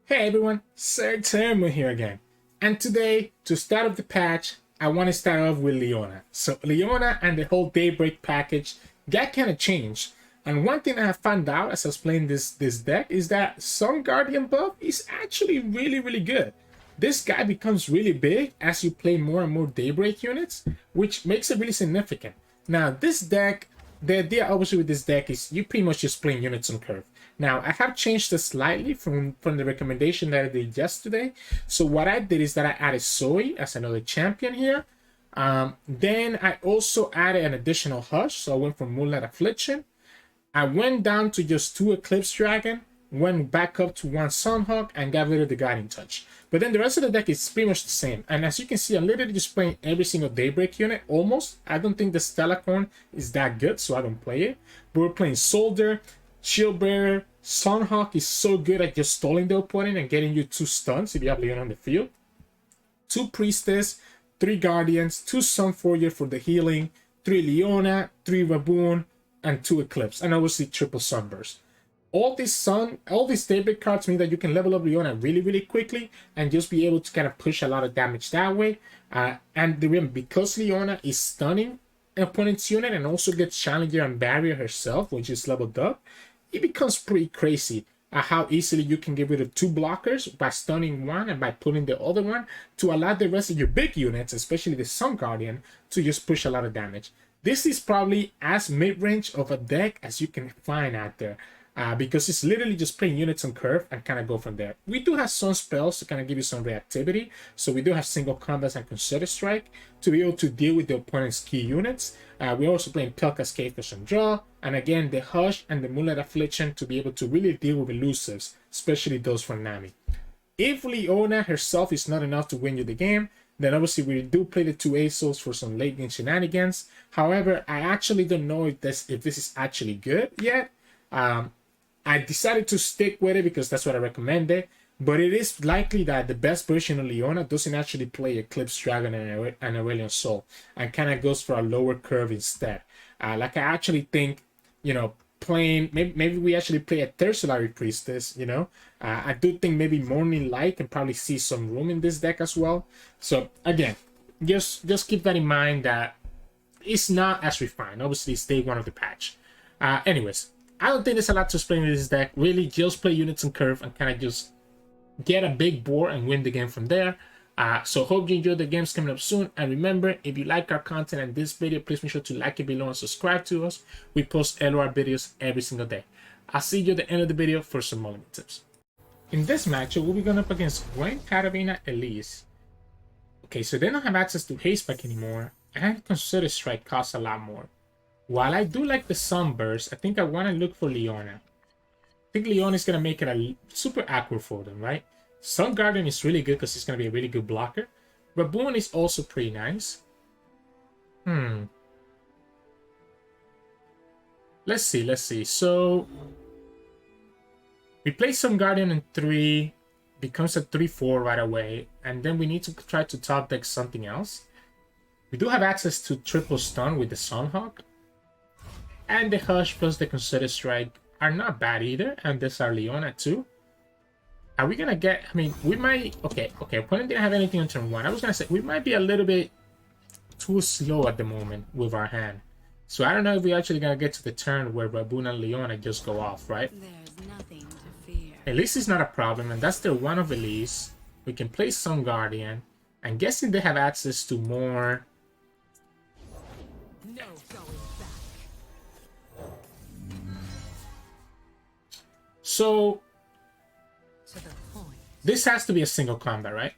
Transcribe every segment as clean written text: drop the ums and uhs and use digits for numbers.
Hey everyone, Sirturmund here again. And today, to start off the patch, I want to start off with Leona. So Leona and the whole Daybreak package got kind of changed. And one thing I have found out as I was playing this deck is that Sun Guardian buff is actually really good. This guy becomes really big as you play more and more Daybreak units, which makes it really significant. Now this deck, the idea obviously with this deck is you pretty much just playing units on curve. Now, I have changed this slightly from the recommendation that I did yesterday. So what I did is that I added Zoe as another champion here. Then I also added an additional Hush. So I went from Moonlight Affliction. I went down to just 2 Eclipse Dragon, went back up to 1 Sunhawk, and got rid of the Guiding Touch. But then the rest of the deck is pretty much the same. And as you can see, I'm literally just playing every single Daybreak unit, almost. I don't think the Stellacorn is that good, so I don't play it. But we're playing Soldier, Shield Bearer. Sunhawk is so good at just stalling the opponent and getting you 2 stuns if you have Leona on the field. 2 Priestess, 3 Guardians, 2 Sunforger for the healing, 3 Leona, 3 Raboon, and 2 Eclipse, and obviously triple Sunburst. All these Daybreak cards mean that you can level up Leona really quickly and just be able to kind of push a lot of damage that way. And remember, because Leona is stunning an opponent's unit and also gets Challenger and Barrier herself, which is leveled up, it becomes pretty crazy how easily you can get rid of 2 blockers by stunning one and by pulling the other one to allow the rest of your big units, especially the Sun Guardian, to just push a lot of damage. This is probably as mid-range of a deck as you can find out there. Because it's literally just playing units on curve and kind of go from there. We do have some spells to kind of give you some reactivity. So we do have single combats and concerted strike to be able to deal with the opponent's key units. We're also playing Pell Cascade for some draw. And again, the Hush and the Moonlight Affliction to be able to really deal with elusives, especially those from Nami. If Leona herself is not enough to win you the game, then obviously we do play the 2 ASOs for some late game shenanigans. However, I actually don't know if this is actually good yet. I decided to stick with it because that's what I recommended, but it is likely that the best version of Leona doesn't actually play Eclipse Dragon and Aurelion Soul and kind of goes for a lower curve instead. Like I actually think, playing, maybe we actually play a Tertiary Priestess, I do think maybe Morning Light can probably see some room in this deck as well. So again, just keep that in mind that it's not as refined. Obviously, it's day 1 of the patch. Anyways, I don't think there's a lot to explain in this deck. Really, just play units and curve and kind of just get a big board and win the game from there. So hope you enjoyed the games coming up soon. And remember, if you like our content and this video, please make sure to like it below and subscribe to us. We post LOR videos every single day. I'll see you at the end of the video for some mulligan tips. In this matchup, we'll be going up against Gwen, Katarina, Elise. Okay, so they don't have access to Haste Back anymore, and Concerted Strike costs a lot more. While I do like the Sunburst, I think I want to look for Leona. I think Leona is going to make it a super awkward for them, right? Sun Guardian is really good because it's going to be a really good blocker. Raboon is also pretty nice. Let's see. So, we play Sun Guardian in 3, becomes a 3-4 right away, and then we need to try to top deck something else. We do have access to triple stun with the Sunhawk. And the Hush plus the Concerted Strike are not bad either. And this are Leona too. Are we gonna get... I mean, we might... Okay. Opponent didn't have anything on turn 1. I was gonna say, we might be a little bit too slow at the moment with our hand. So I don't know if we're actually gonna get to the turn where Raboon and Leona just go off, right? There's nothing to fear. Elise is not a problem, and that's their 1 of Elise. We can play Sun Guardian. I'm guessing they have access to more... No going back. So, To the point. this has to be a single combat, right?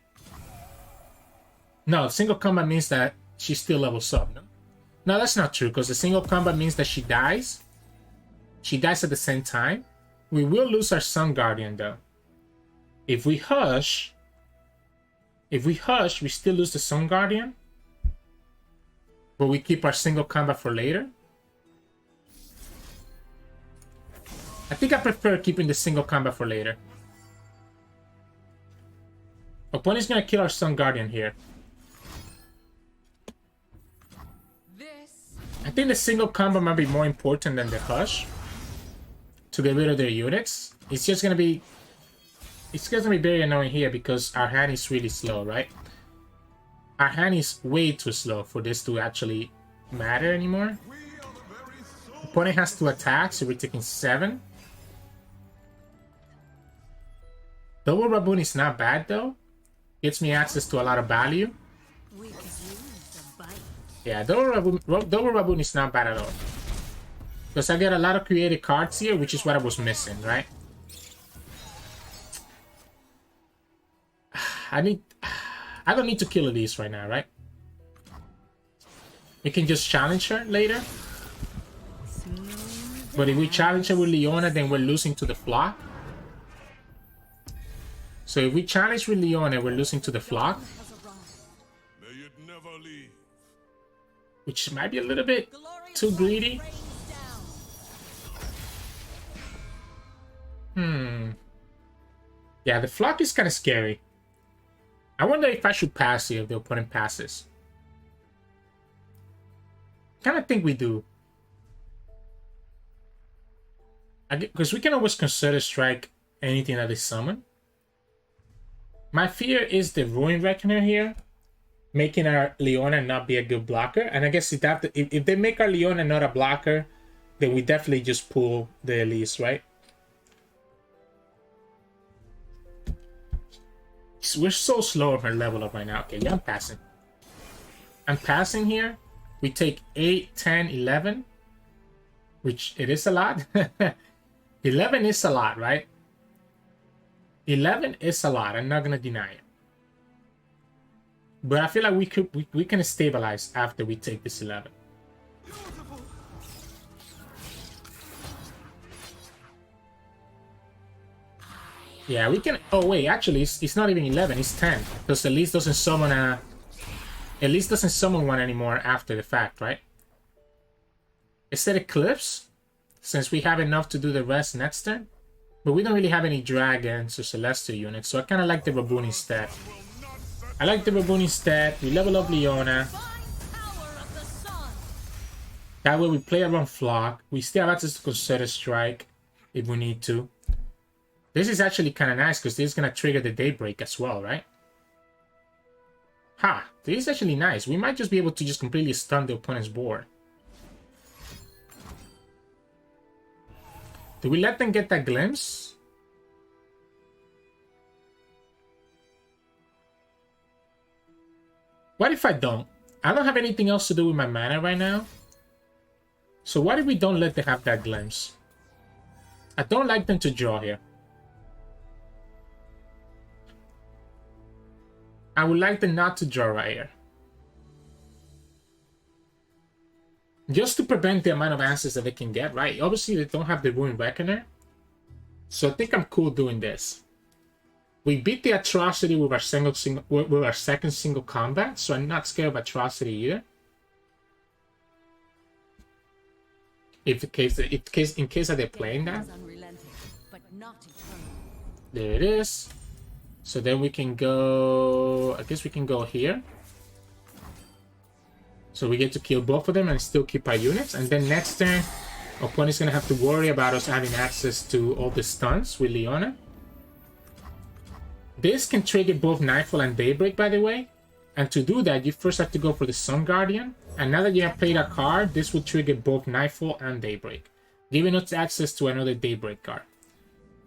No, single combat means that she still levels up, no? No, that's not true, because the single combat means that she dies. She dies at the same time. We will lose our Sun Guardian, though. If we hush, we still lose the Sun Guardian. But we keep our single combat for later. I think I prefer keeping the single combat for later. Opponent's gonna kill our Sun Guardian here. I think the single combat might be more important than the Hush to get rid of their units. It's just gonna be It's gonna be very annoying here because our hand is really slow, right? Our hand is way too slow for this to actually matter anymore. Opponent has to attack, so we're taking 7. Double Raboon is not bad though. Gets me access to a lot of value. We could use a bite. Yeah, Double Raboon is not bad at all. Because I get a lot of creative cards here, which is what I was missing, right? I don't need to kill Elise right now, right? We can just challenge her later. But if we challenge her with Leona, then we're losing to the flock. So if we challenge with Leona, we're losing to the flock. May it never leave. Which might be a little bit too greedy. Yeah, the flock is kind of scary. I wonder if I should pass here if the opponent passes. Kind of think we do. Because we can always consider strike anything that is summoned. My fear is the Ruin Reckoner here, making our Leona not be a good blocker. And I guess if they make our Leona not a blocker, then we definitely just pull the Elise, right? We're so slow on her level up right now. Okay, yeah, I'm passing. I'm passing here. We take 8, 10, 11. Which, it is a lot. 11 is a lot, right? 11 is a lot. I'm not going to deny it. But I feel like we can stabilize after we take this 11. Yeah, we can... Oh, wait, actually, it's not even 11, it's 10. Because Elise doesn't summon a... Elise doesn't summon one anymore after the fact, right? Is that Eclipse? Since we have enough to do the rest next turn. But we don't really have any Dragons or Celestial units, so I kind of like the Raboon instead. I like the Raboon instead. We level up Leona. That way we play around Flock. We still have access to Concerted Strike if we need to. This is actually kind of nice because this is going to trigger the Daybreak as well, right? Ha! This is actually nice. We might just be able to just completely stun the opponent's board. Do we let them get that glimpse? What if I don't? I don't have anything else to do with my mana right now. So what if we don't let them have that glimpse? I don't like them to draw here. I would like them not to draw right here. Just to prevent the amount of answers that they can get, right? Obviously, they don't have the Ruin Reckoner. So I think I'm cool doing this. We beat the Atrocity with our second single combat, so I'm not scared of Atrocity either. In case that they're playing that. There it is. So then we can go... I guess we can go here. So we get to kill both of them and still keep our units. And then next turn, opponent's going to have to worry about us having access to all the stuns with Leona. This can trigger both Nightfall and Daybreak, by the way. And to do that, you first have to go for the Sun Guardian. And now that you have played a card, this will trigger both Nightfall and Daybreak, giving us access to another Daybreak card.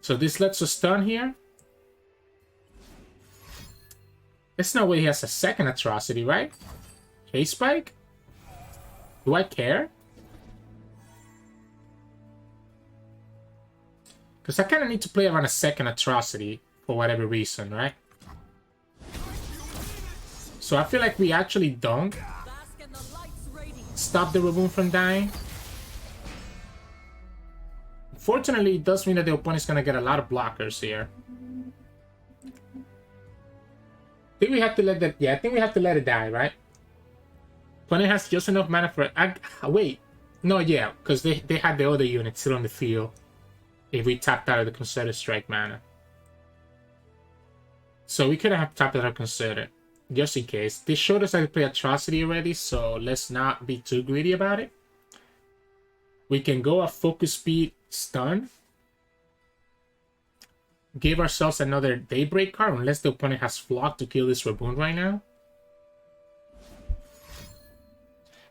So this lets us stun here. There's no way he has a second Atrocity, right? Haze Spike? Do I care? Because I kind of need to play around a second Atrocity for whatever reason, right? So I feel like we actually don't stop the Raboon from dying. Fortunately, it does mean that the opponent's going to get a lot of blockers here. I think we have to let that... Yeah, I think we have to let it die, right? Opponent has just enough mana for... wait. No, yeah, because they had the other unit still on the field. If we tapped out of the Concerted Strike mana. So we could have tapped out of Concerted. Just in case. They showed us how to play Atrocity already, so let's not be too greedy about it. We can go a Focus Speed Stun. give ourselves another Daybreak card unless the opponent has Flock to kill this Raboon right now.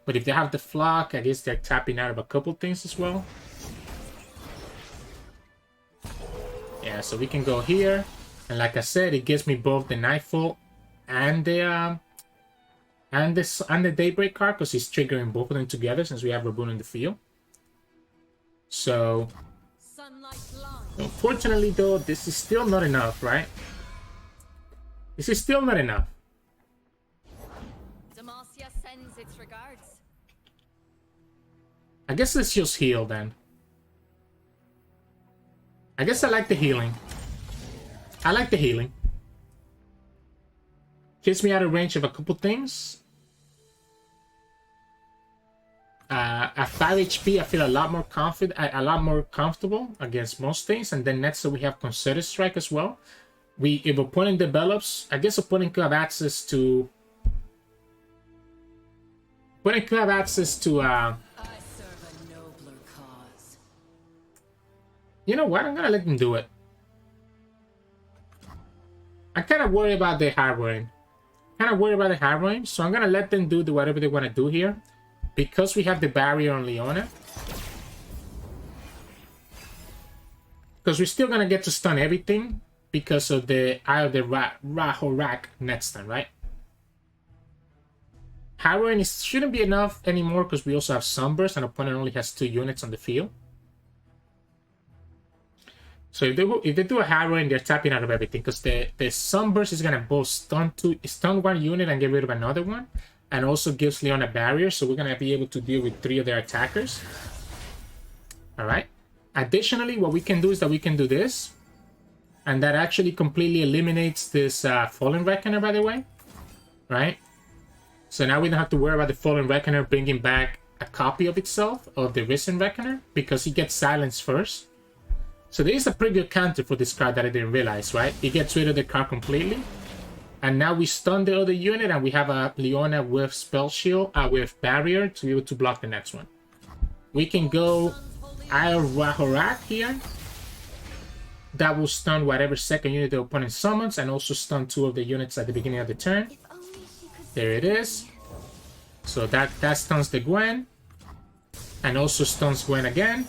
But if they have the Flock, I guess they're tapping out of a couple things as well. Yeah, so we can go here. And like I said, it gives me both the Nightfall and the Daybreak card because he's triggering both of them together since we have Raboon in the field. So unfortunately though, this is still not enough, right? This is still not enough. Demacia sends its regards. I guess let's just heal then. I guess I like the healing. I like the healing. Gets me out of range of a couple things. At 5 HP, I feel a lot more confident, a lot more comfortable against most things. And then next, so we have Concerted Strike as well. If opponent develops, I guess opponent could have access to. Opponent could have access to. I serve a nobler cause. You know what? I'm gonna let them do it. I kind of worry about the harrowing. So I'm gonna let them do whatever they want to do here. Because we have the barrier on Leona. Because we're still gonna get to stun everything because of the Eye of the Rahorak next time, right? Harrowing shouldn't be enough anymore because we also have Sunburst and opponent only has 2 units on the field. So if they do a Harrowing, they're tapping out of everything because the Sunburst is gonna both stun 1 unit and get rid of another one. And also gives Leon a barrier, so we're going to be able to deal with 3 of their attackers. Alright. Additionally, what we can do is that we can do this. And that actually completely eliminates this Fallen Reckoner, by the way. Right? So now we don't have to worry about the Fallen Reckoner bringing back a copy of itself, of the Risen Reckoner, because he gets silenced first. So there is a pretty good counter for this card that I didn't realize, right? It gets rid of the card completely. And now we stun the other unit, and we have a Leona with Spell Shield, with Barrier to be able to block the next one. We can go Eye of Rahorak here. That will stun whatever second unit the opponent summons, and also stun 2 of the units at the beginning of the turn. There it is. So that stuns the Gwen. And also stuns Gwen again.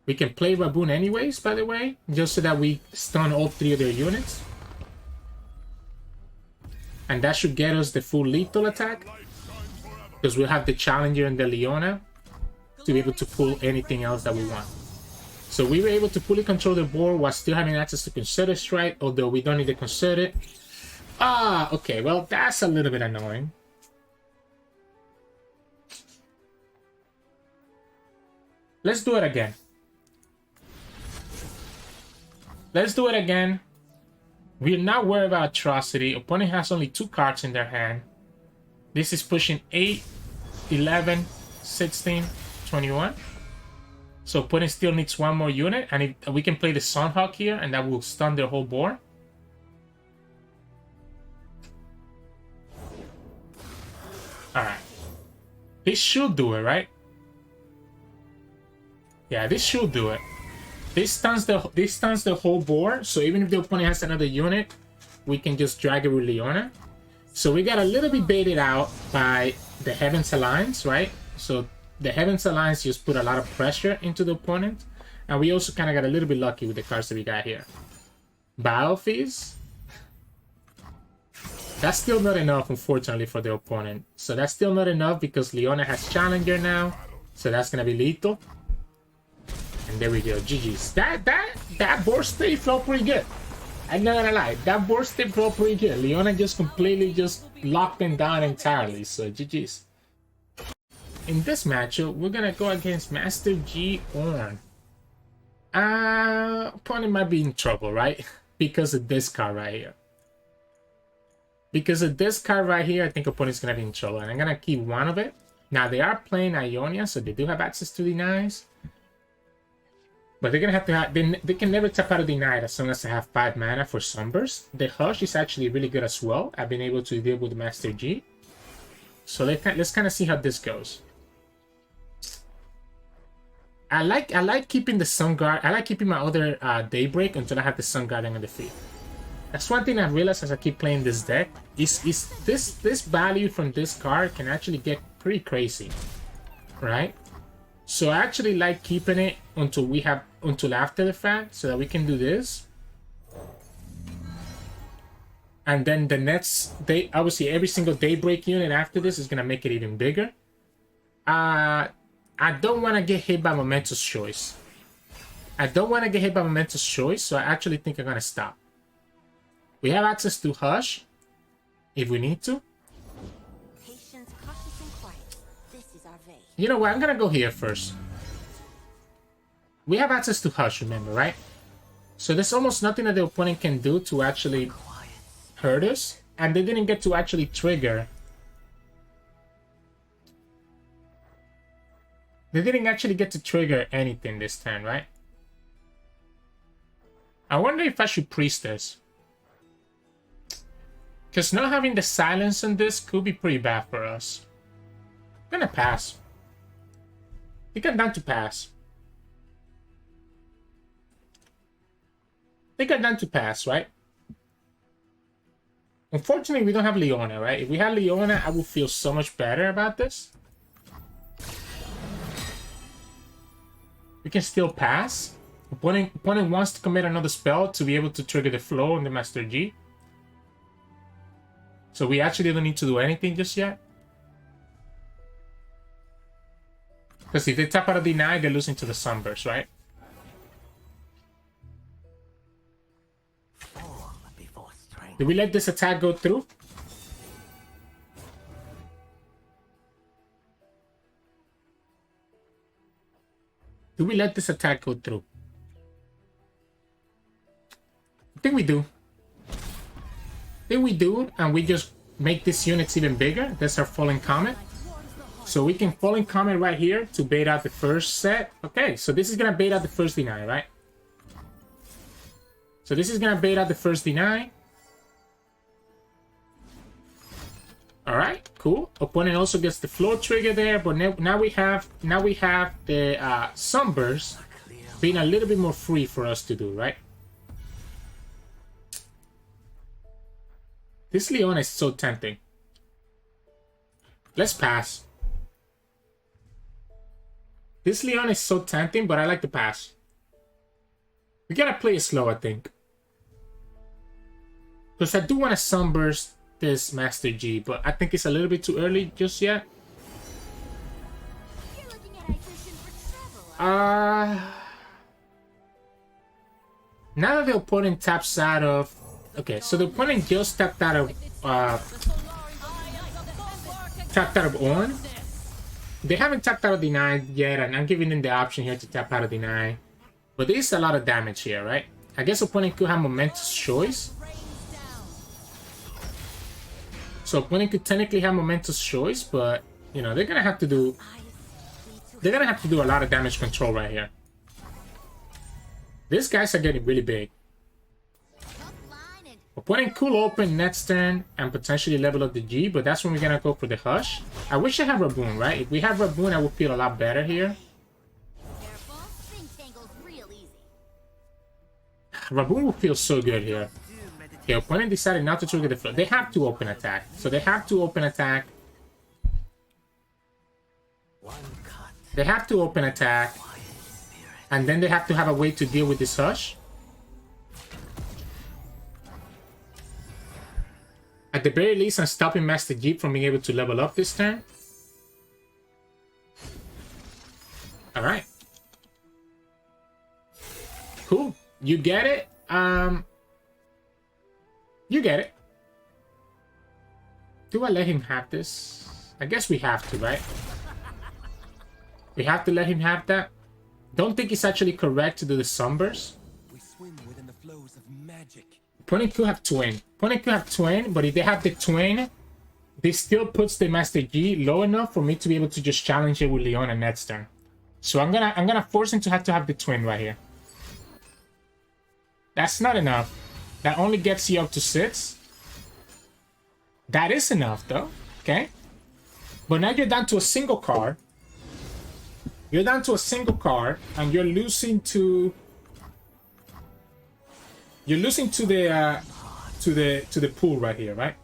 We can play Raboon anyways, by the way, just so that we stun all 3 of their units. And that should get us the full lethal attack. Because we'll have the Challenger and the Leona to be able to pull anything else that we want. So we were able to fully control the board while still having access to Concerted Strike, although we don't need to Concerted. Okay, well, that's a little bit annoying. Let's do it again. Let's do it again. We're not worried about Atrocity. Opponent has only 2 cards in their hand. This is pushing 8, 11, 16, 21. So opponent still needs 1 more unit. And we can play the Sunhawk here, and that will stun their whole board. Alright. This should do it, right? Yeah, this should do it. This stuns the whole board, so even if the opponent has another unit, we can just drag it with Leona. So we got a little bit baited out by the Heaven's Alliance, right? So the Heaven's Alliance just put a lot of pressure into the opponent, and we also kind of got a little bit lucky with the cards that we got here. Biofees. That's still not enough, unfortunately, for the opponent. So that's still not enough because Leona has Challenger now, so that's gonna be lethal. And there we go, GG's. That board state felt pretty good. I'm not gonna lie, that board state felt pretty good. Leona just completely locked them down entirely, so GG's. In this matchup, we're gonna go against Master Yi Ornn. Opponent might be in trouble, right? Because of this card right here. Because of this card right here, I think opponent's gonna be in trouble, and I'm gonna keep 1 of it. Now they are playing Ionia, so they do have access to denies. But they're gonna have to have, they can never tap out of denied as long as they have 5 mana for Sunburst. The Hush is actually really good as well. I've been able to deal with Master Yi. So let's kind of see how this goes. I like keeping the Sun Guard. I like keeping my other Daybreak until I have the Sun Guard on the field. That's one thing I realized as I keep playing this deck. Is this value from this card can actually get pretty crazy, right? So I actually like keeping it until after the fact, so that we can do this. And then the next day, obviously every single Daybreak unit after this is gonna make it even bigger. I don't want to get hit by Momentous Choice. So I actually think I'm gonna stop. We have access to Hush if we need to. Patience, cautious, and quiet. This is our vein. You know what? I'm gonna go here first. We have access to Hush, remember, right? So there's almost nothing that the opponent can do to actually hurt us. And they didn't get to actually trigger. They didn't actually get to trigger anything this turn, right? I wonder if I should Priestess. Because not having the silence on this could be pretty bad for us. I'm gonna pass. I think I'm down to pass. Right? Unfortunately, we don't have Leona, right? If we had Leona, I would feel so much better about this. We can still pass. Opponent wants to commit another spell to be able to trigger the flow on the Master Yi. So we actually don't need to do anything just yet. Because if they tap out of Deny, they're losing to the Sunburst, right? Do we let this attack go through? I think we do. And we just make these units even bigger. That's our Fallen Comet. So we can Fallen Comet right here to bait out the first set. Okay, so this is gonna bait out the first Deny, right? So this is gonna bait out the first Deny. Alright, cool. Opponent also gets the floor trigger there, but now we have the Sunburst being a little bit more free for us to do, right? This Leona is so tempting. Let's pass. This Leona is so tempting, but I like to pass. We gotta play it slow, I think. Because I do want to Sunburst this Master Yi, but I think it's a little bit too early just yet. Now that the opponent taps out of... Okay, so the opponent just tapped out of Ornn. They haven't tapped out of Deny yet, and I'm giving them the option here to tap out of Deny. But there is a lot of damage here, right? I guess opponent could have Momentous Choice. So opponent could technically have Momentous Choice, but you know, they're gonna have to do a lot of damage control right here. These guys are getting really big. Opponent could open next turn and potentially level up the G, but that's when we're gonna go for the Hush. I wish I had Raboon, right? If we have Raboon, I would feel a lot better here. Raboon would feel so good here. Okay, opponent decided not to trigger the flow. They have to open attack. So they have to open attack. They have to open attack. And then they have to have a way to deal with this Hush. At the very least, I'm stopping Master Yi from being able to level up this turn. Alright. Cool. You get it? You get it. Do I let him have this? I guess we have to, right? We have to let him have that. Don't think it's actually correct to do the Sunburst. We swim within the flows of magic. Opponent could have Twin. Opponent could have Twin, but if they have the Twin, this still puts the Master Yi low enough for me to be able to just challenge it with Leona next turn. So I'm gonna force him to have the Twin right here. That's not enough. That only gets you up to 6. That is enough though. Okay. But now you're down to a single card. You're down to a single card, and you're losing to the pool right here, right?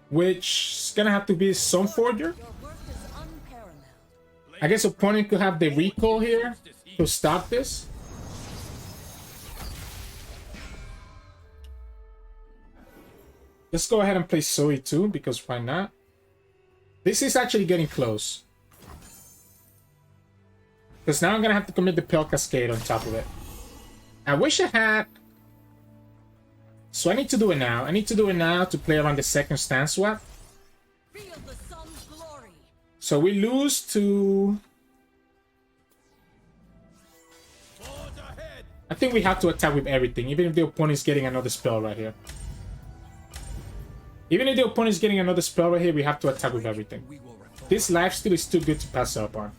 Which is gonna have to be some forger. I guess opponent could have the recall here to stop this. Let's go ahead and play Zoe too, because why not? This is actually getting close. Because now I'm gonna have to commit the Pale Cascade on top of it. I wish I had... So I need to do it now. I need to do it now to play around the second stand swap. So we lose to... I think we have to attack with everything, even if the opponent is getting another spell right here. Even if the opponent is getting another spell right here, we have to attack with everything. This lifesteal is too good to pass up on.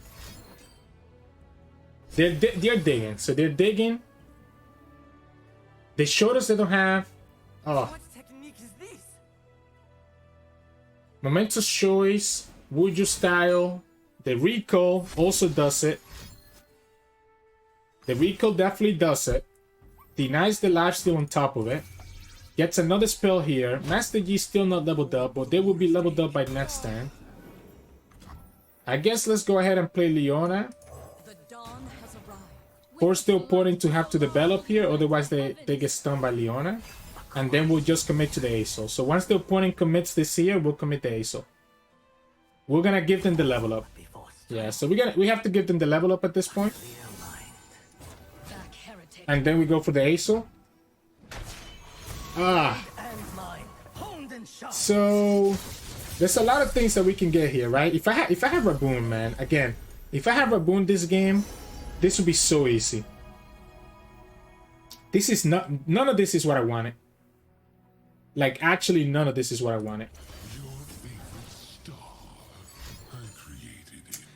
They're digging. So they're digging. They showed us they don't have... Oh. What technique is this? Momentous Choice, Wuju Style, the Recall also does it. The Recall definitely does it. Denies the lifesteal on top of it. Gets another spell here. Master Yi still not leveled up, but they will be leveled up by next stand. I guess let's go ahead and play Leona. Force the opponent to have to develop here, otherwise they get stunned by Leona. And then we'll just commit to the ASO. So once the opponent commits this here, we'll commit the ASO. We're gonna give them the level up. Yeah, so we have to give them the level up at this point. And then we go for the ASO. So there's a lot of things that we can get here, right? If I have Raboon, man, again, if I have Raboon this game, this would be so easy. This is none of this is what I wanted. Like, actually, none of this is what I wanted.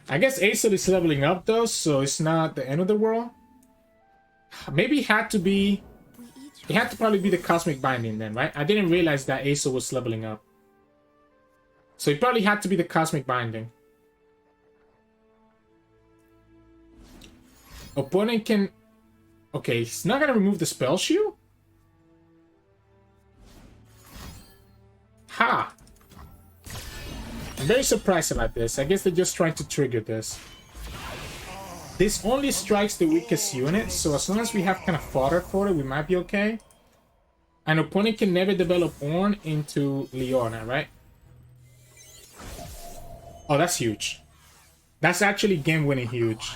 I guess Aesol is leveling up though, so it's not the end of the world. Maybe it had to be... It had to probably be the Cosmic Binding then, right? I didn't realize that Aesol was leveling up. So it probably had to be the Cosmic Binding. Opponent can... Okay, he's not gonna remove the Spell Shield? Ha! I'm very surprised about this. I guess they're just trying to trigger this. This only strikes the weakest unit, so as long as we have kind of fodder for it, we might be okay. An opponent can never develop Ornn into Leona, right? Oh, that's huge. That's actually game-winning huge.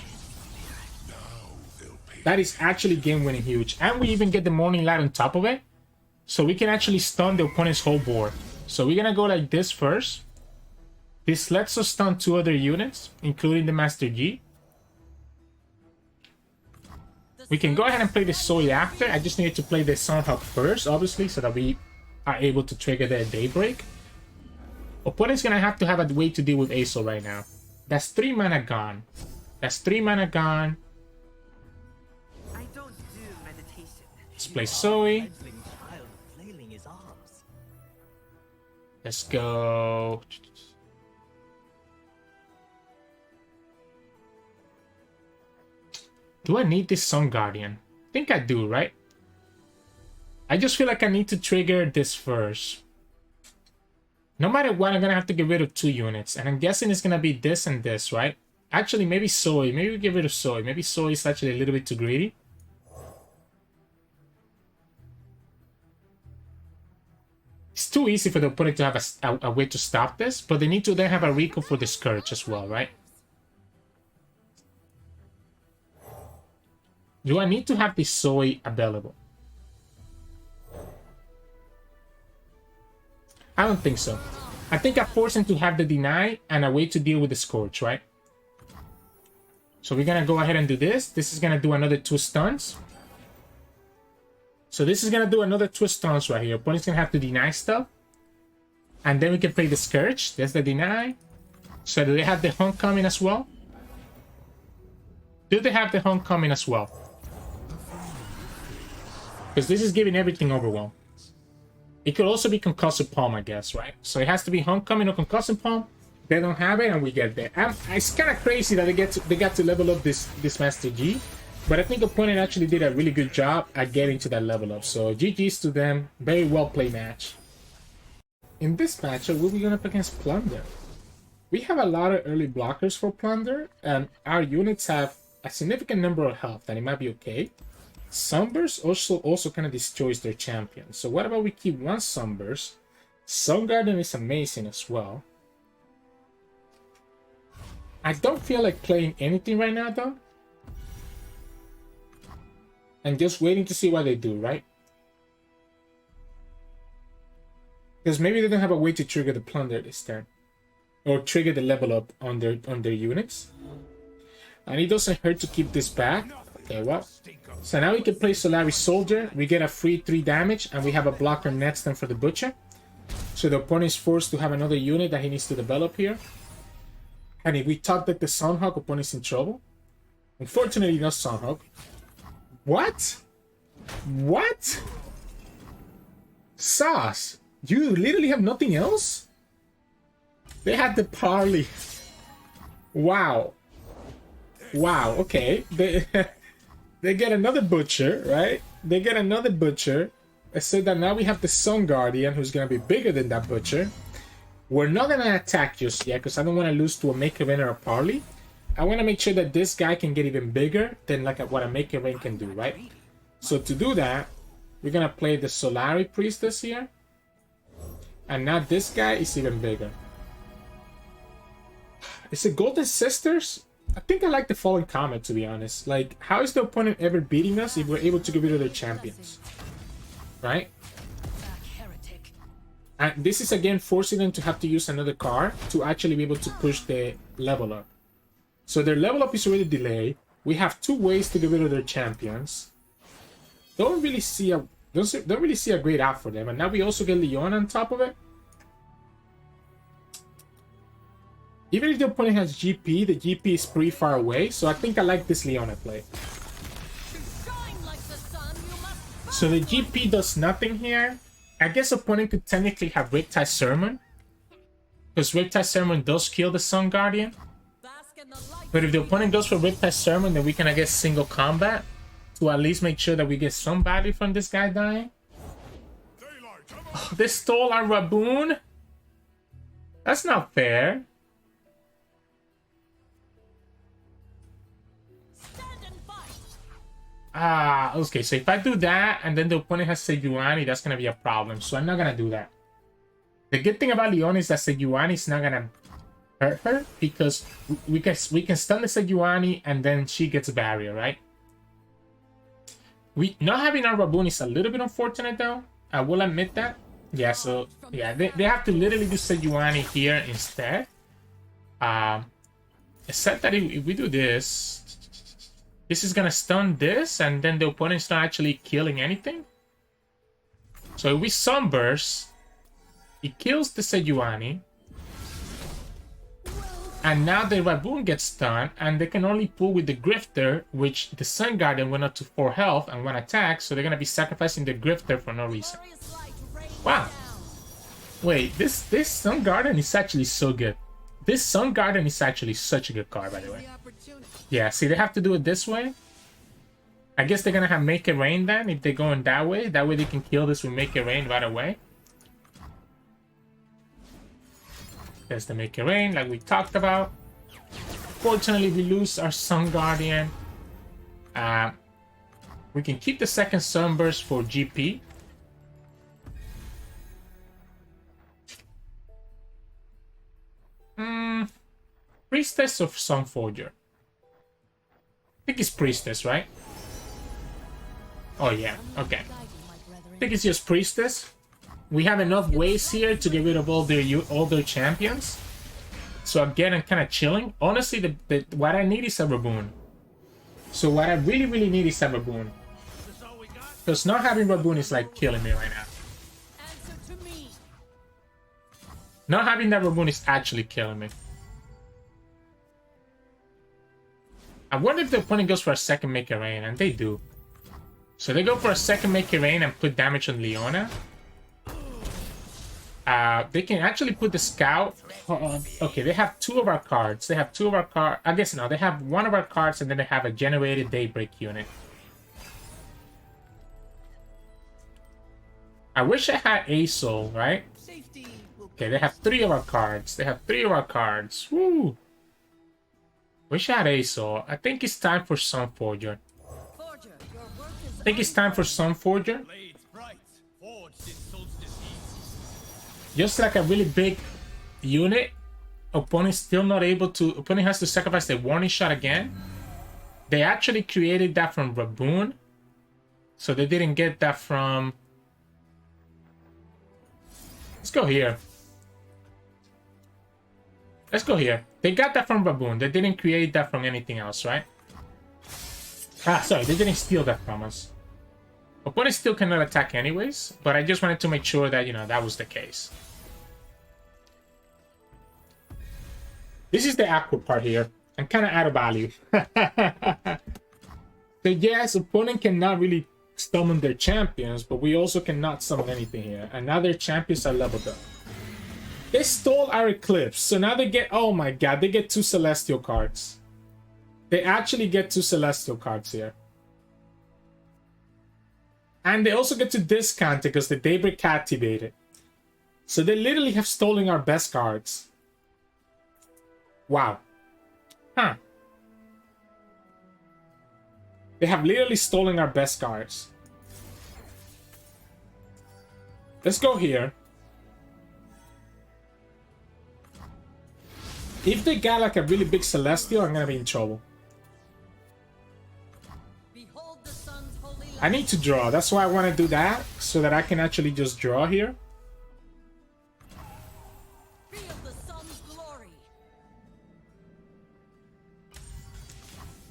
That is actually game-winning huge. And we even get the Morning Light on top of it. So we can actually stun the opponent's whole board. So we're gonna go like this first. This lets us stun 2 other units, including the Master Yi. We can go ahead and play the Zoe after. I just needed to play the Sunhawk first, obviously, so that we are able to trigger the Daybreak. Opponent's gonna have to have a way to deal with Aesol right now. That's 3 mana gone. That's 3 mana gone. I don't do meditation. Let's play Zoe. Let's go. Do I need this Sun Guardian? I think I do, right? I just feel like I need to trigger this first. No matter what, I'm gonna have to get rid of 2 units. And I'm guessing it's gonna be this and this, right? Actually, maybe Zoe. Maybe we get rid of Zoe. Maybe Zoe is actually a little bit too greedy. It's too easy for the opponent to have a way to stop this, but they need to then have a recall for the Scourge as well, right? Do I need to have this Zoe available? I don't think so. I think I force him to have the Deny and a way to deal with the Scourge, right? So we're gonna go ahead and do this. This is gonna do another 2 stuns. So this is gonna do another 2 stuns right here. Opponent's gonna have to deny stuff. And then we can play the Scourge. There's the Deny. So do they have the Homecoming as well? Do they have the Homecoming as well? Because this is giving everything Overwhelm. It could also be Concussive Palm, I guess, right? So it has to be Homecoming or Concussive Palm. They don't have it, and we get there. It's kind of crazy that they got to level up this Master Yi, but I think opponent actually did a really good job at getting to that level up. So GG's to them. Very well played match. In this matchup, we'll be going up against Plunder. We have a lot of early blockers for Plunder, and our units have a significant number of health, and it might be okay. Sunburst also kind of destroys their champion. So what about we keep one Sunburst? Sun Garden is amazing as well. I don't feel like playing anything right now, though. And just waiting to see what they do, right? Because maybe they don't have a way to trigger the Plunder this turn. Or trigger the level up on their units. And it doesn't hurt to keep this back. Okay, well. So now we can play Solaris Soldier. We get a free 3 damage, and we have a blocker next turn for the Butcher. So the opponent is forced to have another unit that he needs to develop here. And if we top deck the Sunhawk, opponent's in trouble. Unfortunately, no Sunhawk. What? What? Sauce, you literally have nothing else? They had the parley. Wow. Wow, okay. They get another Butcher, right? They get another Butcher. I said that now we have the Sun Guardian, who's going to be bigger than that Butcher. We're not going to attack just yet, because I don't want to lose to a Maker Rain or a Parley. I want to make sure that this guy can get even bigger than like what a Maker Rain can do, right? So to do that, we're going to play the Solari Priestess here. And now this guy is even bigger. Is it Golden Sisters? I think I like the Fallen Comet, to be honest. Like, how is the opponent ever beating us if we're able to get rid of their champions? Right? And this is again forcing them to have to use another card to actually be able to push the level up. So their level up is already delayed. We have 2 ways to get rid of their champions. Don't really see a great out for them. And now we also get Leona on top of it. Even if the opponent has GP, the GP is pretty far away. So I think I like this Leona play. So the GP does nothing here. I guess opponent could technically have Riptide Sermon. Because Riptide Sermon does kill the Sun Guardian. But if the opponent goes for Riptide Sermon, then we can, I guess, single combat. To at least make sure that we get some value from this guy dying. Oh, they stole our Raboon? That's not fair. Ah, okay, so if I do that, and then the opponent has Sejuani, that's gonna be a problem. So I'm not gonna do that. The good thing about Leona is that Sejuani is not gonna hurt her, because we can stun the Sejuani, and then she gets a barrier, right? We not having our Raboon is a little bit unfortunate, though. I will admit that. Yeah, so yeah, they have to literally do Sejuani here instead. Except that if we do this. This is gonna stun this, and then the opponent's not actually killing anything. So if we Sunburst, it kills the Sejuani. And now the Raboon gets stunned, and they can only pull with the Grifter, which the Sun Guardian went up to 4 health and 1 attack, so they're gonna be sacrificing the Grifter for no reason. Wow. Wait, this Sun Guardian is actually so good. This Sun Guardian is actually such a good card, by the way. Yeah, see, they have to do it this way. I guess they're gonna have Make It Rain then, if they're going that way. That way they can kill this with Make It Rain right away. There's the Make It Rain, like we talked about. Fortunately, we lose our Sun Guardian. We can keep the second Sunburst for GP. Priestess of Sunforger? I think it's Priestess, right? Oh yeah, okay. I think it's just Priestess. We have enough ways here to get rid of all their champions. So again, I'm kind of chilling. Honestly, what I need is a Raboon. So what I really, really need is a Raboon. Because not having Raboon is like killing me right now. Not having that Raboon is actually killing me. I wonder if the opponent goes for a second Make It Rain, and they do. So they go for a second Make It Rain and put damage on Leona. They can actually put the scout. Okay, they have two of our cards. They have two of our cards. I guess no, they have one of our cards, and then they have a generated Daybreak unit. I wish I had Azul, right? Okay, they have three of our cards. They have three of our cards. Woo! Wish I had Azul. I think it's time for Sunforger. I think it's time for Sunforger. Just like a really big unit, opponent still not able to. Opponent has to sacrifice the warning shot again. They actually created that from Raboon, so they didn't get that from. Let's go here. Let's go here. They got that from Baboon. They didn't create that from anything else, right? Ah, sorry, they didn't steal that from us. Opponent still cannot attack anyways, but I just wanted to make sure that, you know, that was the case. This is the awkward part here. I'm kind of out of value. So yes, opponent cannot really summon their champions, but we also cannot summon anything here. And now their champions are leveled up. They stole our Eclipse, so now they get... Oh my god, they get 2 Celestial cards. They actually get 2 Celestial cards here. And they also get to discount it because the Daybreak activated. So they literally have stolen our best cards. Wow. Huh. They have literally stolen our best cards. Let's go here. If they got like a really big Celestial, I'm gonna be in trouble. I need to draw. That's why I want to do that, so that I can actually just draw here.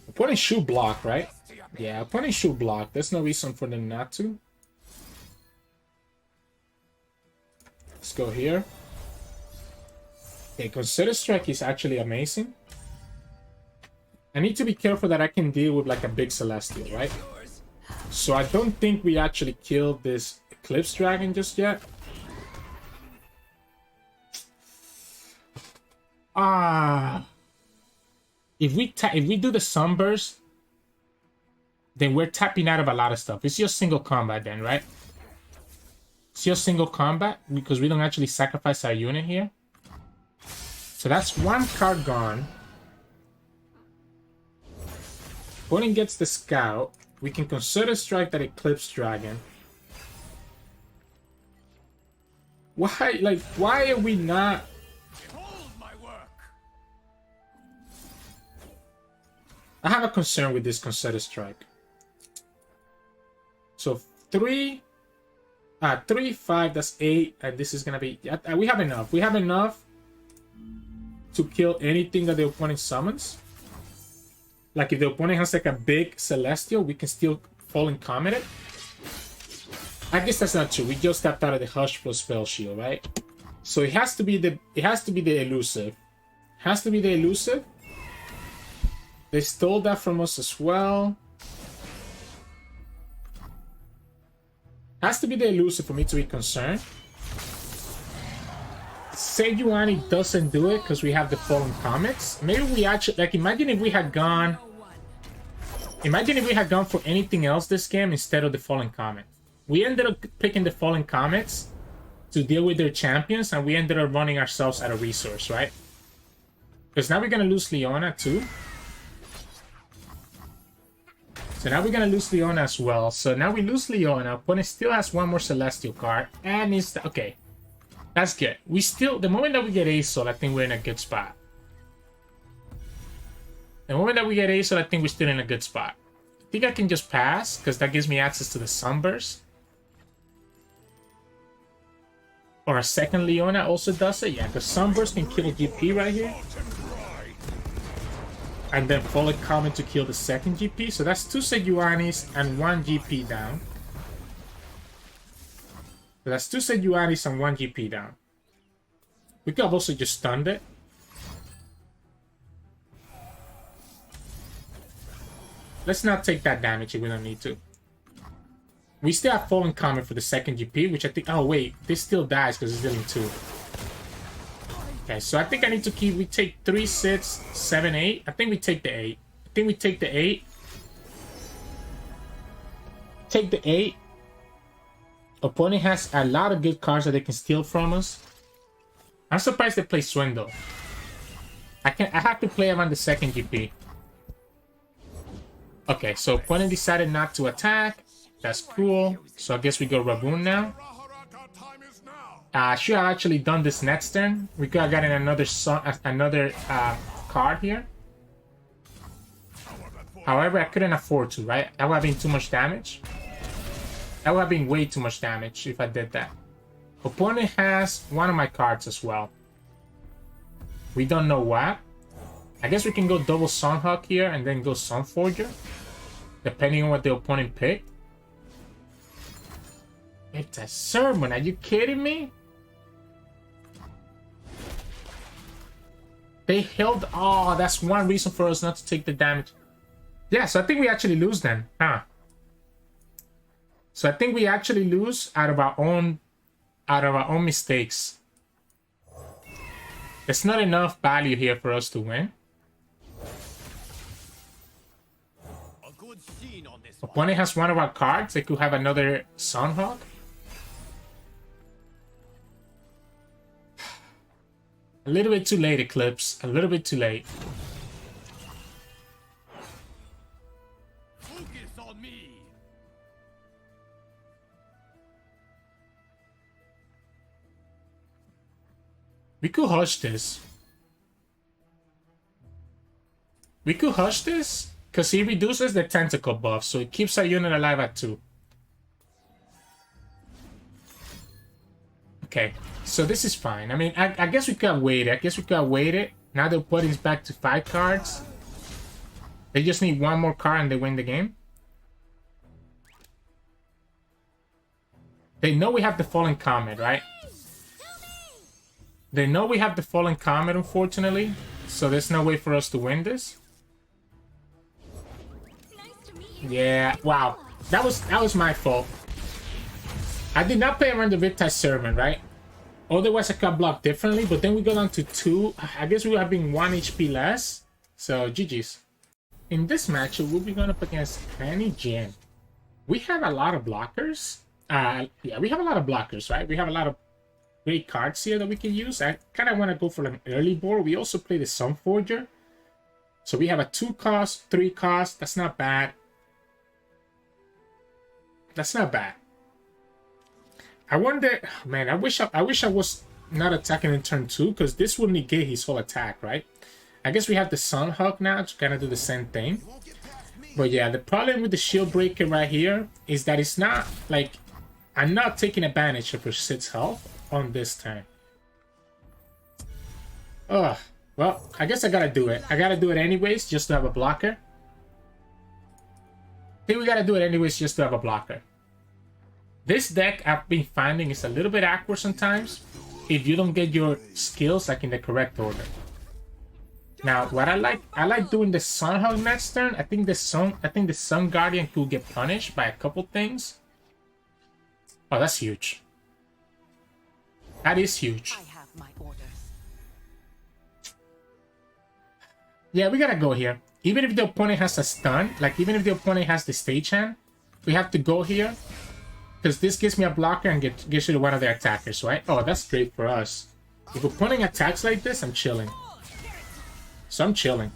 Opponent should block, right? Yeah, opponent should block. There's no reason for them not to. Let's go here. Okay, Consider Strike is actually amazing. I need to be careful that I can deal with like a big Celestial, right? So I don't think we actually killed this Eclipse Dragon just yet. If we do the Sunburst, then we're tapping out of a lot of stuff. It's just single combat then, right? It's just single combat because we don't actually sacrifice our unit here. So that's one card gone. Opponent gets the Scout. We can Consider Strike that Eclipse Dragon. Why, like, why are we not... I have a concern with this Consider Strike. So 3, 5, that's 8, and this is gonna be... we have enough. We have enough to kill anything that the opponent summons. Like if the opponent has like a big Celestial, we can still fall in combat it. I guess that's not true. We just tapped out of the Hush plus Spell Shield, right? So it has to be the elusive. Has to be the elusive. They stole that from us as well. Has to be the elusive for me to be concerned. Sejuani doesn't do it because we have the Fallen Comets. Maybe we actually, like, imagine if we had gone for anything else this game instead of the Fallen Comet. We ended up picking the Fallen Comets to deal with their champions, and we ended up running ourselves out of resource, right? Because now we're gonna lose Leona too. So now we're gonna lose Leona as well. So now we lose Leona. Opponent still has one more Celestial card, and it's okay. That's good. We still, the moment that we get Azul, I think we're in a good spot. The moment that we get Azul, I think we're still in a good spot. I think I can just pass, because that gives me access to the Sunburst. Or a second Leona also does it. Yeah, because Sunburst can kill GP right here. And then Fallen Comet to kill the second GP. So that's 2 Sejuanis and 1 GP down. So that's 2 Sejuanis and 1 GP down. We could have also just stunned it. Let's not take that damage if we don't need to. We still have Fallen Comet for the second GP, which I think... Oh, wait. This still dies because it's dealing 2. Okay, so I think I need to keep... We take 3, 6, 7, 8. I think we take the 8. I think we take the 8. Take the 8. Opponent has a lot of good cards that they can steal from us. I'm surprised they play Swindle. I have to play around the second GP. Okay, so opponent decided not to attack. That's cool. So I guess we go Raboon now. Should have actually done this next turn. We could have gotten another card here. However, I couldn't afford to, right? That would have been too much damage. That would have been way too much damage if I did that. Opponent has one of my cards as well. We don't know what. I guess we can go double Sunhawk here and then go Sunforger, depending on what the opponent picked. It's a sermon. Are you kidding me? They held... Oh, that's one reason for us not to take the damage. Yeah, so I think we actually lose then. Huh. So I think we actually lose out of our own mistakes. There's not enough value here for us to win. Opponent has one of our cards. They could have another Sunhawk. A little bit too late, Eclipse. A little bit too late. Focus on me. We could hush this. We could hush this because he reduces the tentacle buff, so it keeps our unit alive at 2. Okay, so this is fine. I mean, I guess we could have waited. Now the opponent's back to 5 cards. They just need one more card and they win the game. They know we have the Fallen Comet, right? They know we have the Fallen Comet, unfortunately. So there's no way for us to win this. Yeah, wow. That was my fault. I did not play around the Riptide Sermon, right? Otherwise I could block differently, but then we go down to 2. I guess we would have been 1 HP less. So GG's. In this matchup, we'll be going up against Annie Jhin. We have a lot of blockers. Yeah, we have a lot of blockers, right? We have a lot of great cards here that we can use. I kind of want to go for an early board. We also play the Sunforger. So we have a 2 cost, 3 cost. That's not bad. That's not bad. I wonder, man, I wish I was not attacking in turn 2, because this will negate his whole attack, right? I guess we have the Sunhawk now to kind of do the same thing. But yeah, the problem with the Shield Breaker right here is that it's not, like, I'm not taking advantage of her 6 health on this turn. Ugh. Well, I guess I gotta do it. I gotta do it anyways, just to have a blocker. I think we gotta do it anyways, just to have a blocker. This deck, I've been finding, is a little bit awkward sometimes if you don't get your skills like in the correct order. Now, what I like doing the Sunhawk next turn. I think the Sun Guardian could get punished by a couple things. Oh, that's huge. That is huge. I have my orders. Yeah, we gotta go here. Even if the opponent has a stun, like even if the opponent has the stage hand, we have to go here. Because this gives me a blocker and gets rid of one of their attackers, right? Oh, that's great for us. If opponent attacks like this, I'm chilling. So I'm chilling.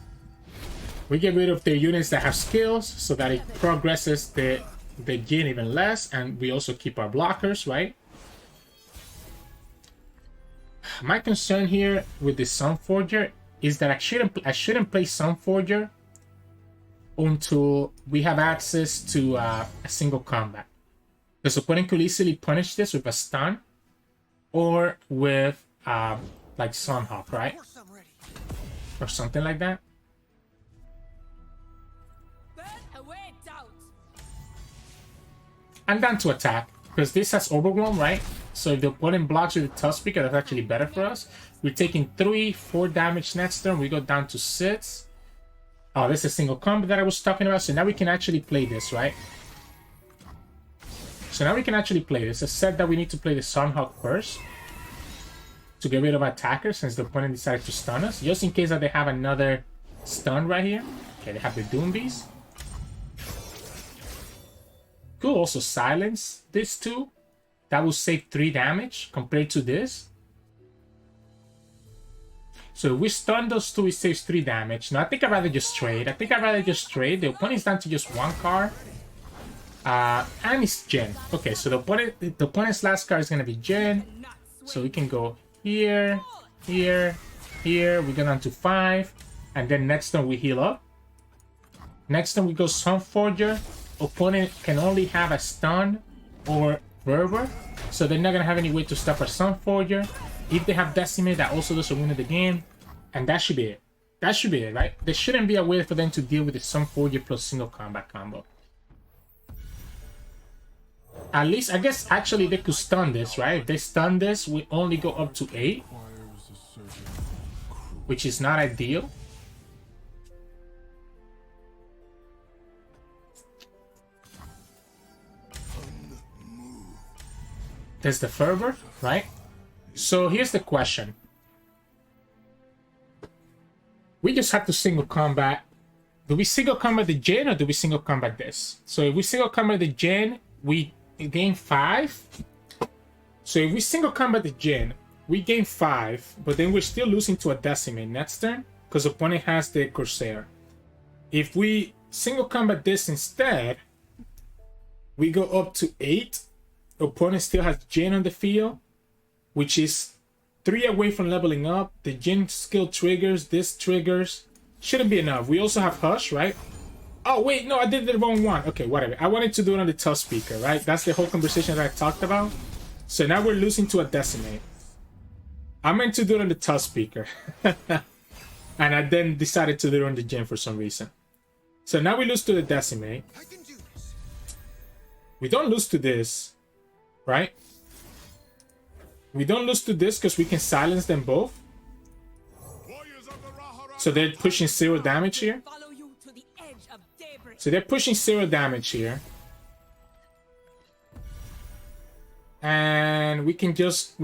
We get rid of the units that have skills so that it progresses the Jhin even less. And we also keep our blockers, right? My concern here with the Sunforger is that I shouldn't play Sunforger until we have access to a single combat. Because opponent could easily punish this with a stun or with like Sunhawk, right? Or something like that. I'm down to attack because this has Overwhelm, right? So if the opponent blocks with the Tusk Speaker, that's actually better for us. We're taking 3, 4 damage next turn. We go down to 6. Oh, this is a single combat that I was talking about. So now we can actually play this, right? So now we can actually play this. It said that we need to play the Sunhawk first to get rid of attacker since the opponent decided to stun us. Just in case that they have another stun right here. Okay, they have the Doom Beast. Could also silence this too. That will save 3 damage compared to this. So if we stun those two, it saves 3 damage. Now I think I'd rather just trade. The opponent's down to just 1 card. And it's Jhin. Okay, so the opponent's last card is gonna be Jhin. So we can go here, here, here. We go down to 5. And then next turn we heal up. Next turn we go Sunforger. Opponent can only have a stun or fervor. So they're not gonna have any way to stop our Sunforger. If they have Decimate, that also does a win of the game. And that should be it. That should be it, right? There shouldn't be a way for them to deal with the Sunforger plus single combat combo. At least, I guess, actually, they could stun this, right? If they stun this, we only go up to 8. Which is not ideal. There's the Fervor, right? So here's the question. We just have to single combat. Do we single combat the Jhin or do we single combat this? So if we single combat the Jhin, we gain 5. So if we single combat the Jhin, we gain 5, but then we're still losing to a Decimate next turn because the opponent has the Corsair. If we single combat this instead, we go up to 8. The opponent still has Jhin on the field, which is 3 away from leveling up. The Jhin skill triggers, this triggers. Shouldn't be enough. We also have Hush, right? Oh, wait, no, I did the wrong one. Okay, whatever. I wanted to do it on the tough speaker, right? That's the whole conversation that I talked about. So now we're losing to a Decimate. I meant to do it on the tough speaker. And I then decided to do it on the Jhin for some reason. So now we lose to the Decimate. We don't lose to this, right? We don't lose to this because we can silence them both. So they're pushing 0 damage here. So they're pushing 0 damage here. And we can just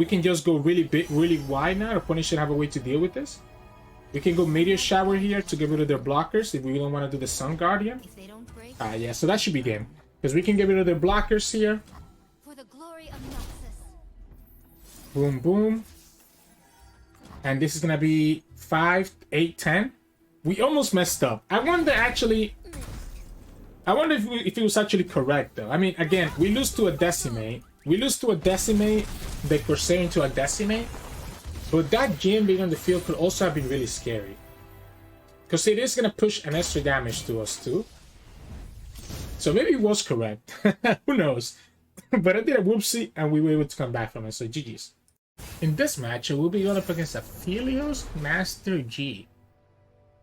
go really big, really wide now. The opponent should have a way to deal with this. We can go Meteor Shower here to get rid of their blockers if we don't want to do the Sun Guardian. Yeah, so that should be game. Because we can get rid of their blockers here. For the glory of Noxus. Boom, boom. And this is going to be 5, 8, 10. We almost messed up. I wonder if it was actually correct, though. I mean, again, we lose to a Decimate. The Corsair into a Decimate. But that Jhin being on the field could also have been really scary. Because it is going to push an extra damage to us, too. So maybe it was correct. Who knows? But I did a whoopsie, and we were able to come back from it. So GG's. In this match, we'll be going up against Aphelios Master Yi.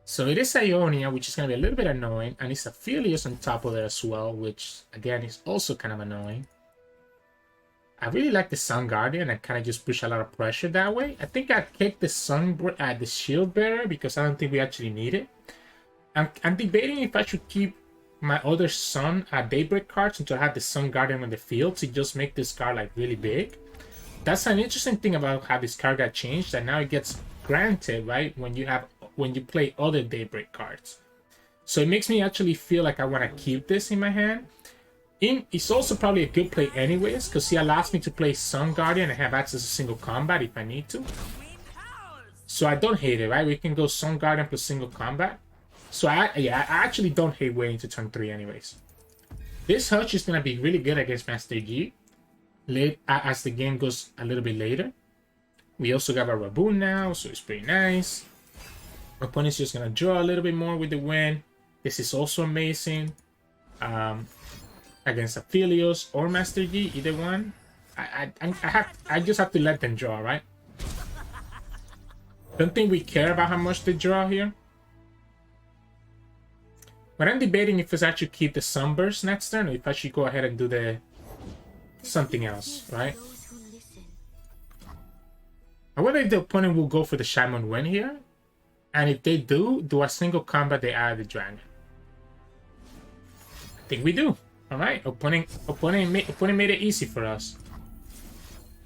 So it is Ionia, which is going to be a little bit annoying. And it's Aphelios on top of it as well, which, again, is also kind of annoying. I really like the Sun Guardian. I kind of just push a lot of pressure that way. I think I'd kick the the Shield Bearer because I don't think we actually need it. I'm debating if I should keep my other Sun Daybreak cards until I have the Sun Guardian on the field to just make this card like really big. That's an interesting thing about how this card got changed, that now it gets granted, right, when you play other Daybreak cards. So it makes me actually feel like I want to keep this in my hand. It's also probably a good play anyways, because he allows me to play Sun Guardian and have access to single combat if I need to. So I don't hate it, right? We can go Sun Guardian plus single combat. So I actually don't hate waiting to turn 3 anyways. This Hutch is going to be really good against Master Yi as the game goes a little bit later. We also got a Raboon now, so it's pretty nice. Our opponent's just going to draw a little bit more with the win. This is also amazing. Against Aphelios or Master Yi, either one. I just have to let them draw, right? Don't think we care about how much they draw here. But I'm debating if I should keep the Sunburst next turn or if I should go ahead and do the something else, right? I wonder if the opponent will go for the Shaman Win here. And if they do a single combat, they add the dragon. I think we do. Alright, opponent made it easy for us.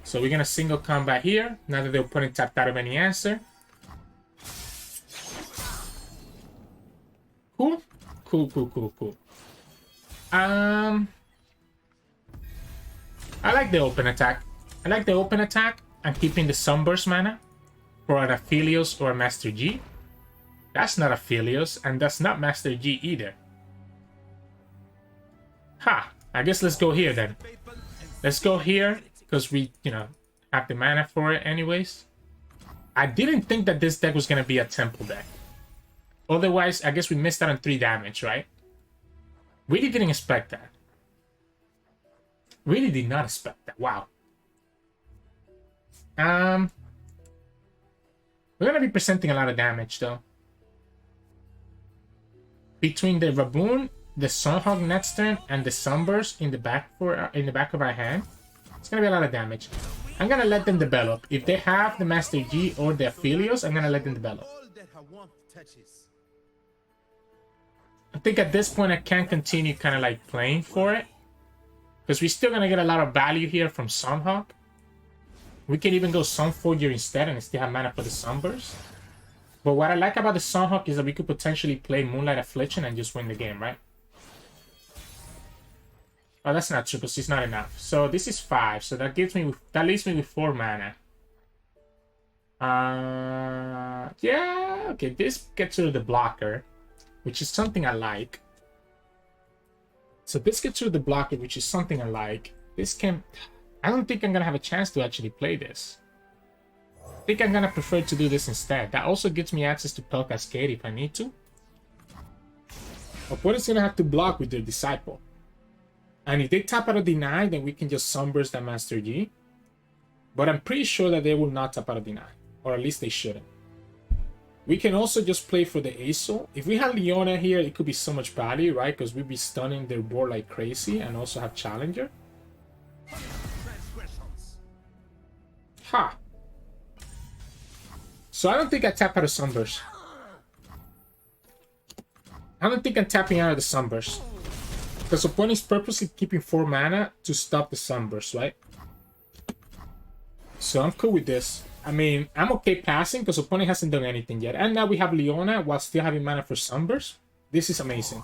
So we're gonna single combat here, now that the opponent tapped out of any answer. Cool. Cool. I like the open attack. I like the open attack and keeping the Sunburst mana for an Aphelios or a Master Yi. That's not Aphelios, and that's not Master Yi either. Ha! I guess let's go here then. Let's go here, because we, have the mana for it anyways. I didn't think that this deck was going to be a Temple deck. Otherwise, I guess we missed out on 3 damage, right? Really didn't expect that. Really did not expect that. Wow. We're going to be presenting a lot of damage, though. Between the Raboon, the Sunhawk next turn, and the Sunburst in the back of our hand, it's gonna be a lot of damage. I'm gonna let them develop. If they have the Master Yi or the Aphelios, I'm gonna let them develop. I think at this point I can't continue kind of like playing for it, because we're still gonna get a lot of value here from Sunhawk. We can even go Sunforger instead and still have mana for the Sunburst. But what I like about the Sunhawk is that we could potentially play Moonlight Affliction and just win the game, right? Oh, that's not true because it's not enough. So this is 5. So that leaves me with 4 mana. Yeah, okay. This gets rid of the blocker, which is something I like. So this gets rid of the blocker, which is something I like. I don't think I'm gonna have a chance to actually play this. I think I'm gonna prefer to do this instead. That also gives me access to Pel Cascade if I need to. Opponent's gonna have to block with their Disciple. And if they tap out of Deny, then we can just Sunburst that Master Yi. But I'm pretty sure that they will not tap out of Deny. Or at least they shouldn't. We can also just play for the Aesol. If we had Leona here, it could be so much value, right? Because we'd be stunning their board like crazy and also have Challenger. Ha! So I don't think I tap out of Sunburst. I don't think I'm tapping out of the Sunburst. Because opponent's purposely keeping 4 mana to stop the Sunburst, right? So I'm cool with this. I mean, I'm okay passing because opponent hasn't done anything yet. And now we have Leona while still having mana for Sunburst. This is amazing.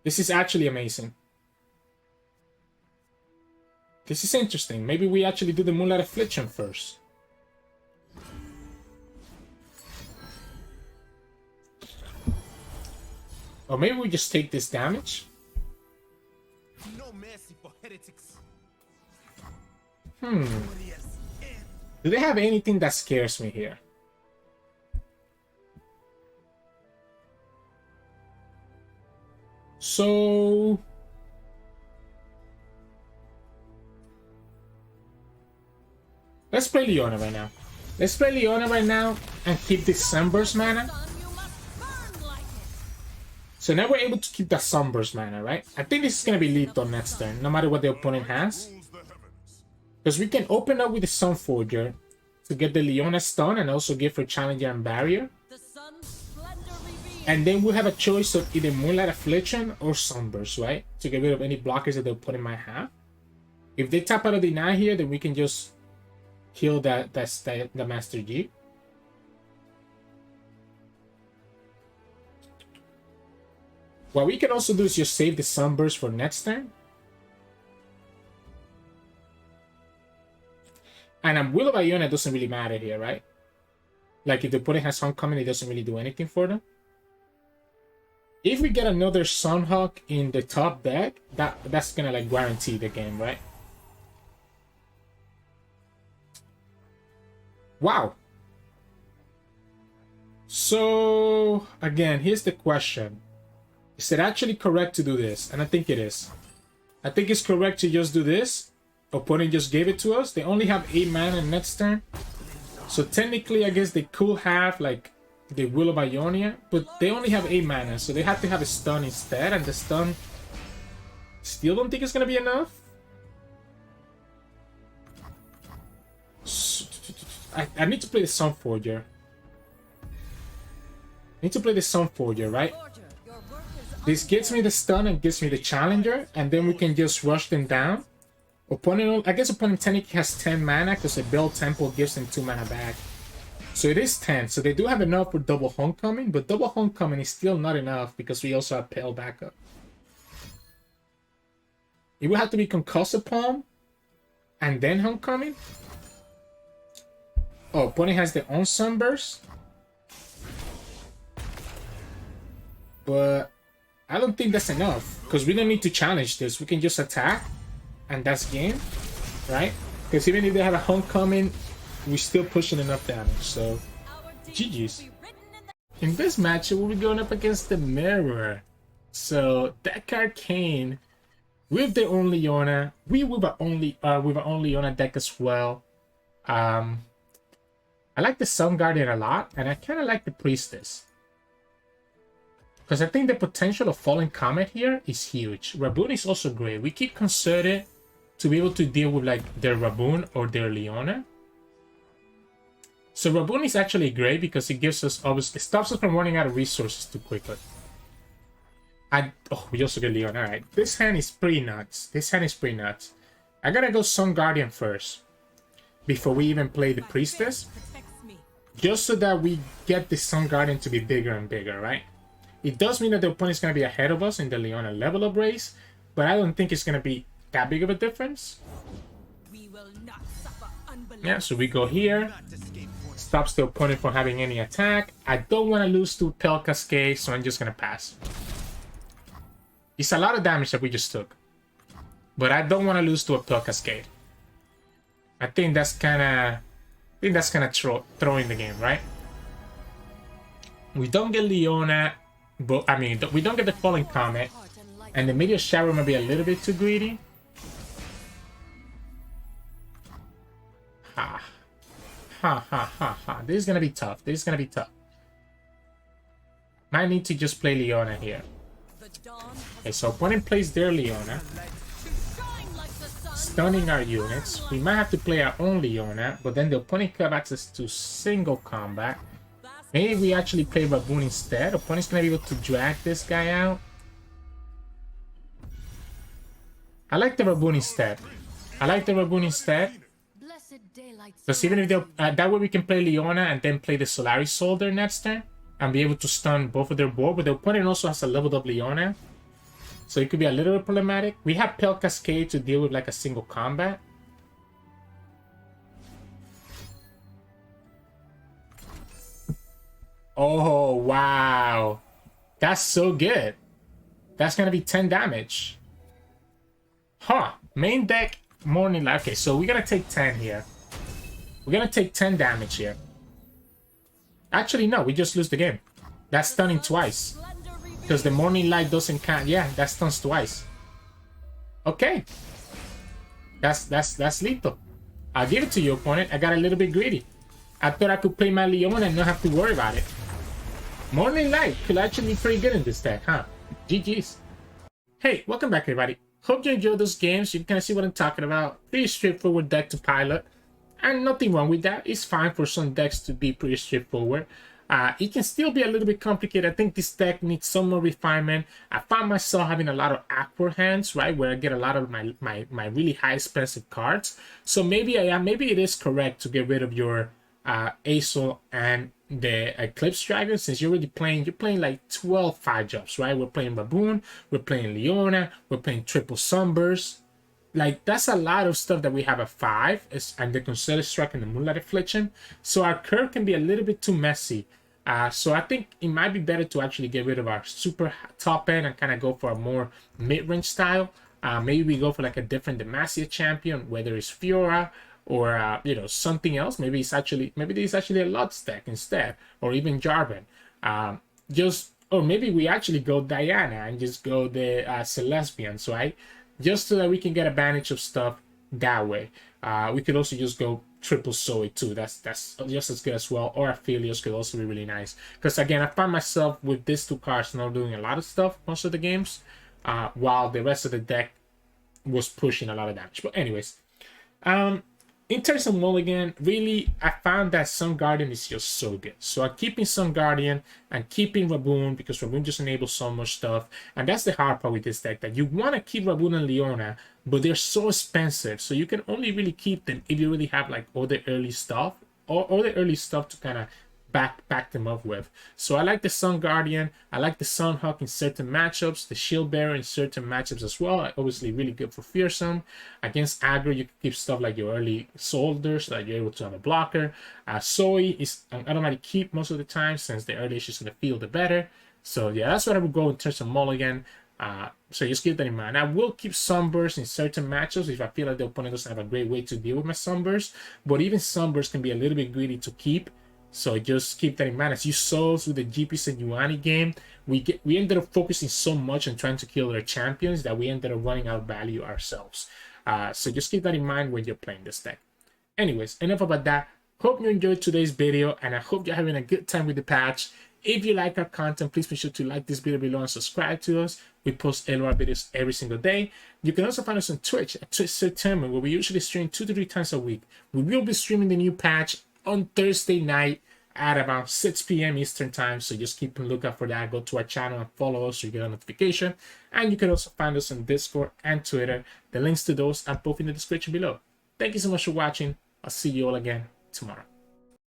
This is actually amazing. This is interesting. Maybe we actually do the Moonlight Affliction first. Or maybe we just take this damage. No mercy for heretics. Do they have anything that scares me here? So... let's play Leona right now. Let's play Leona right now and keep this Sunburst mana. So now we're able to keep that Sunburst mana, right? I think this is going to be lethal next turn, no matter what the opponent has. Because we can open up with the Sunforger to get the Leona stun and also give her Challenger and Barrier. And then we'll have a choice of either Moonlight Affliction or Sunburst, right? To get rid of any blockers that the opponent might have. If they tap out of Deny here, then we can just kill the Master Yi. What we can also do is just save the Sunburst for next turn. And Will of Iona doesn't really matter here, right? Like if the opponent has Homecoming, it doesn't really do anything for them. If we get another Sunhawk in the top deck, that's gonna like guarantee the game, right? Wow. So again, here's the question. Is it actually correct to do this? And I think it is. I think it's correct to just do this. Opponent just gave it to us. They only have 8 mana next turn. So technically, I guess they could have like the Will of Ionia, but they only have 8 mana, so they have to have a stun instead, and the stun still don't think it's gonna be enough. I need to play the Sunforger. I need to play the Sunforger, right? This gets me the stun and gives me the challenger, and then we can just rush them down. Opponent, I guess opponent technically has 10 mana because a build temple gives them 2 mana back. So it is 10. So they do have enough for double homecoming, but double homecoming is still not enough because we also have Pale backup. It would have to be Concussive Palm and then homecoming. Oh, opponent has their own Sunburst. But I don't think that's enough because we don't need to challenge this. We can just attack and that's game, right? Because even if they have a homecoming, we're still pushing enough damage. So, GG's. In this match, we'll be going up against the Mirror. So, that Arcane with their own Leona. We with our own Leona deck as well. I like the Sun Guardian a lot, and I kind of like the Priestess. Because I think the potential of Falling Comet here is huge. Raboon is also great. We keep Concerted to be able to deal with like their Raboon or their Leona. So Raboon is actually great because it gives us, obviously, it stops us from running out of resources too quickly. Oh, we also get Leona. Alright, this hand is pretty nuts. This hand is pretty nuts. I gotta go Sun Guardian first before we even play the Priestess. Just so that we get the Sun Guardian to be bigger and bigger, right? It does mean that the opponent is going to be ahead of us in the Leona level up race, but I don't think it's going to be that big of a difference. Yeah, so we go here. Stops the opponent from having any attack. I don't want to lose to Pale Cascade, so I'm just going to pass. It's a lot of damage that we just took. But I don't want to lose to a Pale Cascade. I think that's kind of throwing the game, right? We don't get Leona. But I mean, we don't get the Falling Comet, and the Meteor Shower might be a little bit too greedy. Ha ha ha ha ha. This is gonna be tough. This is gonna be tough. Might need to just play Leona here. Okay, so opponent plays their Leona, stunning our units. We might have to play our own Leona, but then the opponent could have access to single combat. Maybe we actually play Raboon instead. Opponent's gonna be able to drag this guy out. I like the Raboon instead. Because even if that way we can play Leona and then play the Solaris Soldier next turn and be able to stun both of their board. But the opponent also has a leveled up Leona, so it could be a little bit problematic. We have Pale Cascade to deal with like a single combat. Oh, wow. That's so good. That's going to be 10 damage. Huh. Main deck, Morning Light. Okay, so we're going to take 10 here. We're going to take 10 damage here. Actually, no. We just lose the game. That's stunning twice. Because the Morning Light doesn't count. Yeah, that stuns twice. Okay. That's lethal. I'll give it to you, opponent. I got a little bit greedy. I thought I could play my Leona and not have to worry about it. Morning Light could actually be pretty good in this deck, huh? GG's. Hey, welcome back, everybody. Hope you enjoyed those games. You can kind of see what I'm talking about. Pretty straightforward deck to pilot. And nothing wrong with that. It's fine for some decks to be pretty straightforward. It can still be a little bit complicated. I think this deck needs some more refinement. I find myself having a lot of awkward hands, right, where I get a lot of my really high expensive cards. So maybe it is correct to get rid of your Aesol and the Eclipse Dragon, since you're playing like 12 5-drops, right? We're playing Raboon, we're playing Leona, we're playing triple Sunburst. Like, that's a lot of stuff that we have at 5, and the Concerted Strike and the Moonlight Affliction. So our curve can be a little bit too messy. So I think it might be better to actually get rid of our super top end and kind of go for a more mid-range style. Maybe we go for like a different Demacia champion, whether it's Fiora or something else. Maybe there's actually a Lutz deck instead, or even Jarvan. Or maybe we actually go Diana and just go the Celestians, right? Just so that we can get advantage of stuff that way. We could also just go triple Zoe too. That's just as good as well. Or Aphelios could also be really nice. Because again, I find myself with these two cards not doing a lot of stuff most of the games, while the rest of the deck was pushing a lot of damage. But anyways, in terms of mulligan, really, I found that Sun Guardian is just so good. So I'm keeping Sun Guardian and keeping Raboon because Raboon just enables so much stuff. And that's the hard part with this deck, that you want to keep Raboon and Leona, but they're so expensive. So you can only really keep them if you really have like all the early stuff, or all the early stuff to kind of back them up with. So I like the Sun Guardian, I like the Sun Hawk in certain matchups, the Shield Bearer in certain matchups as well. Obviously really good for fearsome. Against aggro, you can keep stuff like your early soldier so that you're able to have a blocker. Zoe is an automatic keep most of the time, since the earlier she's in the field the better. So yeah, that's what I would go in terms of mulligan. So just keep that in mind. I will keep Sunburst in certain matchups if I feel like the opponent doesn't have a great way to deal with my Sunburst, but even Sunburst can be a little bit greedy to keep. So just keep that in mind. As you saw with the GP Sejuani game, we ended up focusing so much on trying to kill their champions that we ended up running out of value ourselves. So just keep that in mind when you're playing this deck. Anyways, enough about that. Hope you enjoyed today's video, and I hope you're having a good time with the patch. If you like our content, please be sure to like this video below and subscribe to us. We post LOR videos every single day. You can also find us on Twitch at Twitch Sirturmund, where we usually stream 2 to 3 times a week. We will be streaming the new patch on Thursday night at about 6 p.m. Eastern time, so just keep a lookout for that. Go to our channel and follow us so you get a notification. And you can also find us on Discord and Twitter. The links to those are both in the description below. Thank you so much for watching. I'll see you all again tomorrow.